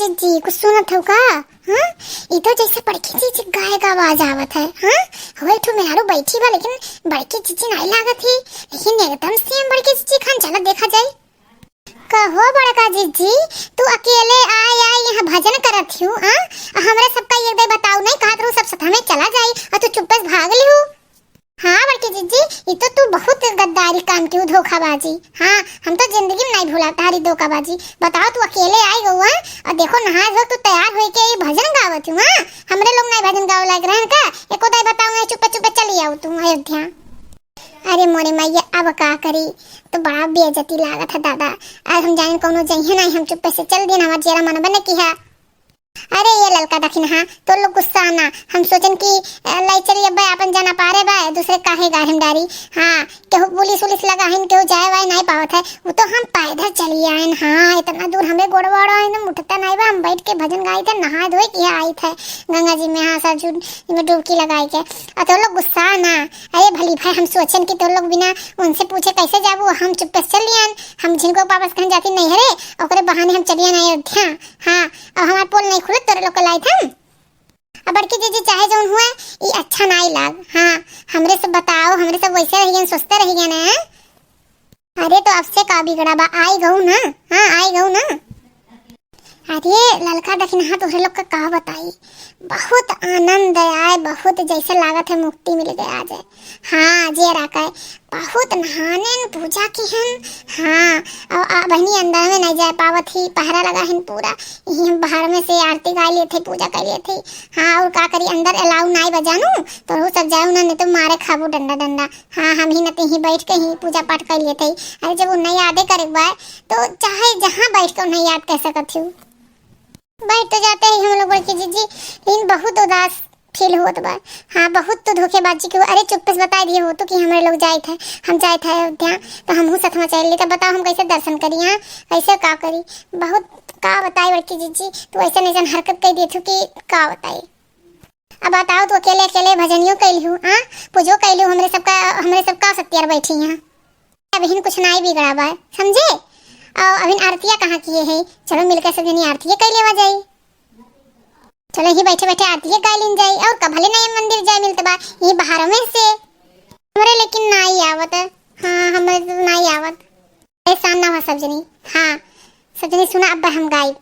जी कुछ सुनत हो का? हाँ, ये तो जैसे बड़की चीची गाय का आवाज आवत है। हाँ, हवे ठो मेहरारू बैठी बा, लेकिन बड़की चीची नहीं लागत ही। लेकिन एकदम सेम बड़की चीची खान, चला देखा जाए। कहो बड़का जीजी, तू अकेले आय यहाँ भजन करत हूँ? हमरे सबका एक दे बताऊ नहीं, कहा तू सब साथ में चला जाई और तू चुप्पे से भाग ली हूँ। हाँ बड़की जीजी, ये तो तू बहुत गद्दारी काम की, धोखाबाजी। हाँ, हम तो जिंदगी में नहीं भूला तारी धोखाबाजी। बताओ तू अकेले आई गो और देखो नहा धो तू तैयार हो के ये भजन गावत हूँ? हमरे लोग नहीं भजन गावे लग रहे हैं का? एको दाई बताऊंगा, चुप्पे चुप्पे चली आओ तुम अयोध्या। अरे मोरे मैया, अब का करी, तो बड़ा बेइज्जती लागत है दादा। आज हम जाने कोनो जइहे नहीं, हम चुप्पे से चल दिन, हमार जेरा मन बने की है। अरे ये ललका दखिन, हाँ तो लोग गुस्सा आना, हम सोचन कि लाई चली अब अपन जाना पारे बा, दूसरे काहे गाहिम डारी। हाँ, केहू पुलिस उलिस लगा है, केहू जाए वाए नहीं पावत है, वो तो हम पैदल चली आए। हाँ, इतना दूर हमें गोड़वाड़ा एकदम उठता नहीं बा, हम बैठ के भजन गाए थे, नहा धोए के आई थे गंगा जी में। हाँ, सरजू में डुबकी लगाई के। और तो लोग गुस्सा आना। अरे भली भाई, हम सोचन कि तो लोग बिना उनसे पूछे कैसे जाबू, हम चुप्पे से चल लियान। हम जिनको वापस कहीं जाती नहीं है रे, ओकरे बहाने हम चलियान अयोध्या। हाँ, और हमारे पोल नहीं खुले तोरे लोग लाई था। अब बड़की जीजी चाहे जो हुआ ये अच्छा नहीं लाग। हाँ, हमरे से बताओ, हमरे से वैसे रहिए, सोचते रहिए ना। अरे तो अब से का बिगड़ा बा, आई गऊ ना। हाँ, आई गऊ ना। अरे ललका दखिन, हाँ तोहरे लोग का कहा बताई, बहुत आनंद आए, बहुत जैसे लागत है मुक्ति मिल गया आज। हाँ जे राका बहुत नहाने पूजा की हन। हाँ, और बहनी अंदर में नहीं जा पावत ही, पहरा लगा हन पूरा, यही हम बाहर में से आरती गा लिए थे, पूजा कर लिए थे। हाँ, और का करी, अंदर अलाउ नहीं बजानू तो वो सब जाऊ ना, नहीं तो मारे खाबू डंडा डंडा। हाँ, हम ही नते ही बैठ के ही पूजा पाठ कर लिए थे। अरे जब उन्हें यादें करे बाय तो चाहे जहाँ बैठ कर उन्हें याद कर सकती हूँ। बैठ तो जाते हैं हम लोग बड़की जीजी, लेकिन बहुत उदास फील होत बा। हाँ, बहुत तो धोखेबाजी की। अरे चुप्पे से बता दिए हो तो कि हमारे लोग जाए थे, हम जाए थे अयोध्या, तो हम साथ में चल लेते। बताओ हम कैसे दर्शन करी? हाँ, कैसे का करी, बहुत का बताई बड़की जीजी, तू ऐसे नहीं हरकत कर दी थी कि का बताई। अब बताओ तू अकेले अकेले भजनियों कैली हूँ? हाँ, पूजो कैली हूँ, हमरे सबका सत्यार बैठी यहाँ। अभी कुछ नहीं बिगड़ा बा, समझे? और अभी आरतियाँ कहाँ किए है? चलो मिलकर सब जनी आरतियाँ कर लेवा जाए। चलो ही बैठे बैठे आरतियाँ गा लीन जाए, और कभले नहीं मंदिर जाए मिलते बा, ये बाहर में से हमरे लेकिन नहीं आवत। हाँ, हमरे तो नहीं आवत, ऐसा ना हो सब जनी। हाँ, सब जनी सुना, अब हम गाई।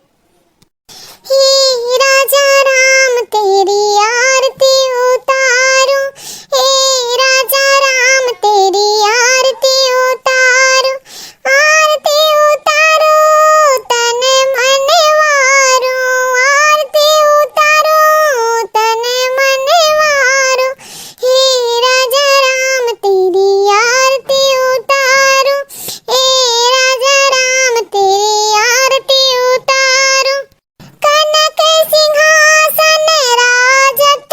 हे राजा राम तेरी आरती उतारो, हे राजा राम तेरी आरती उतारो, आरती उतारो तन मन वारो, आरती उतारो तन मन वारो, हे राजा राम तेरी आरती उतारो, हे राजा राम तेरी आरती उतारो, कनक सिंहासन राजत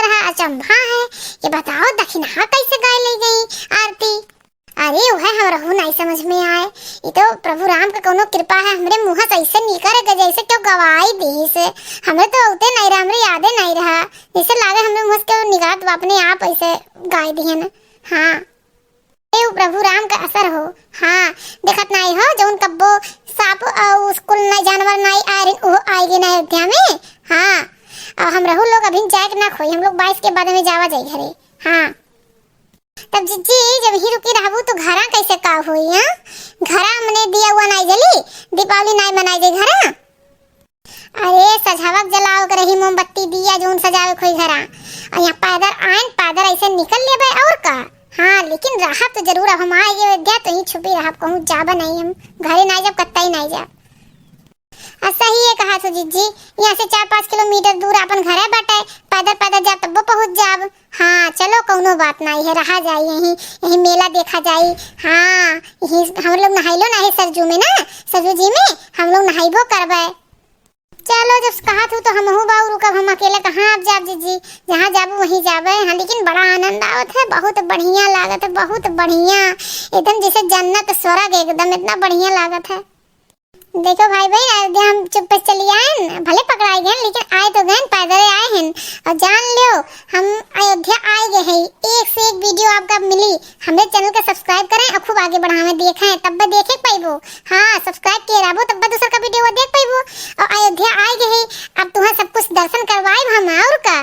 रहा अचंभा है कि बताओ दक्षिणा कैसे गाय ले गई आरती। अरे वह हम रहू नहीं समझ में आए, ये तो प्रभु राम का कोनो कृपा है, हमरे मुँह से ऐसे निकल जैसे क्यों गवाई दी से, हमें तो उते नहीं रहा, हमरे यादे नहीं रहा, जैसे लागे हमरे मुँह से निकाल अपने आप ऐसे गाय दिए न। हाँ प्रभु राम का असर हो। हाँ देखत नहीं हो जो कब्बो सांप स्कूल नहीं जानवर नहीं आ रही वो आएगी ना अयोध्या में। हाँ हम रहू लोग अभी जाए ना खोई, हम लोग 22 के बाद में जावा जाए घरे। हाँ तब जीजी जब ही रुकी रहबू तो घरा कैसे का हुई। हाँ घरा मने दिया हुआ नहीं जली, दीपावली नहीं मनाई जाए घरा। अरे सजावट जलाओ कर रही मोमबत्ती दिया जोन सजावे खोई घरा, और यहाँ पैदल आए पैदल ऐसे निकल ले भाई और का। हाँ लेकिन रहा तो जरूर, अब हम आएंगे अयोध्या तो ही छुपी रहा, कहूँ जाबा नहीं, हम घरे नहीं जब कत्ता ही नहीं जा। सही है कहा तो जीजी, यहाँ से 4-5 किलोमीटर दूर अपन घर है बैठे, पैदल पैदल जा तब पहुँच जाब। हाँ चलो कोनो बात नहीं है, रहा जाए यही यही मेला देखा जाए। हाँ यही हम लोग नहाइलो नहीं सरजू में ना, सरजू जी में हम लोग नहाइबो करबे। चलो जब कहा तू तो हम हूँ बाबू रुकब, हम अकेले कहाँ आप जाब जीजी, जहाँ जाबू वहीं जाबे। हाँ लेकिन बड़ा आनंद आवत है, बहुत बढ़िया लागत है, बहुत बढ़िया एकदम जैसे जन्नत स्वर्ग एकदम, इतना बढ़िया लागत है। देखो भाई बहन अयोध्या हम चुप पे चली आए, भले पकड़ाए गए लेकिन आए तो गए, पैदल आए हैं। और जान लो हम अयोध्या आए गए हैं, एक से एक वीडियो आपका मिली। हमारे चैनल का सब्सक्राइब करें और खूब आगे बढ़ावे देखें, तब भी देखे पाइबो। हाँ सब्सक्राइब किए रहो तब दूसरा का वीडियो देख पाइबो। और अयोध्या आए गए हैं, अब तुम्हें सब कुछ दर्शन करवाए हम और का।